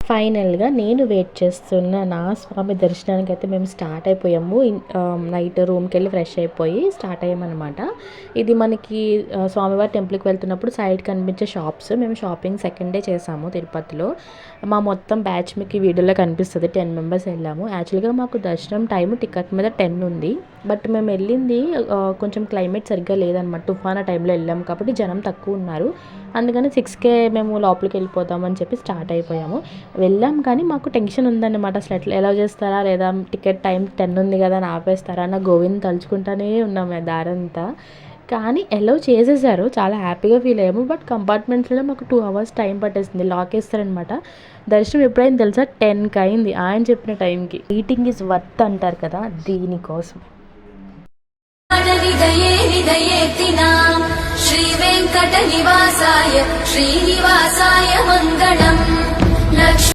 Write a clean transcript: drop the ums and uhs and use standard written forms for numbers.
ఫైనల్గా నేను వెయిట్ చేస్తున్న నా స్వామి దర్శనానికి అయితే మేము స్టార్ట్ అయిపోయాము. నైట్ రూమ్కి వెళ్ళి ఫ్రెష్ అయిపోయి స్టార్ట్ అయ్యామన్నమాట. ఇది మనకి స్వామివారి టెంపుల్కి వెళ్తున్నప్పుడు సైడ్ కనిపించే షాప్స్. మేము షాపింగ్ సెకండ్ డే చేసాము తిరుపతిలో. మా మొత్తం బ్యాచ్ మీకు వీడియోలో కనిపిస్తుంది. 10 మెంబర్స్ వెళ్ళాము. యాక్చువల్గా మాకు దర్శనం టైం టికెట్ మీద 10 ఉంది. బట్ మేము వెళ్ళింది కొంచెం క్లైమేట్ సరిగ్గా లేదనమాట. తుఫాన్ టైంలో వెళ్ళాము కాబట్టి జనం తక్కువ ఉన్నారు. అందుకని 6కే మేము లోపలికి వెళ్ళిపోతామని చెప్పి స్టార్ట్ అయిపోయాము. వెళ్ళాం కానీ మాకు టెన్షన్ ఉందన్నమాట. అసలు ఎలా చేస్తారా, లేదా టికెట్ టైం 10 ఉంది కదా అని ఆపేస్తారా అన్న గోవింద్ తలుచుకుంటానే ఉన్నాము దారంతా. కానీ ఎలో చేసేసారు, చాలా హ్యాపీగా ఫీల్ అయ్యాము. బట్ కంపార్ట్మెంట్స్లో మాకు 2 hours టైం పట్టేసింది. లాక్ వేస్తారనమాట. దర్శనం ఎప్పుడైంది తెలుసా? 10కి అయింది ఆయన చెప్పిన టైంకి. ఈటింగ్ ఈజ్ వర్త్ అంటారు కదా, దీనికోసం. శ్రీ వెంకట నివాసాయ శ్రీనివాసాయ మంగళం.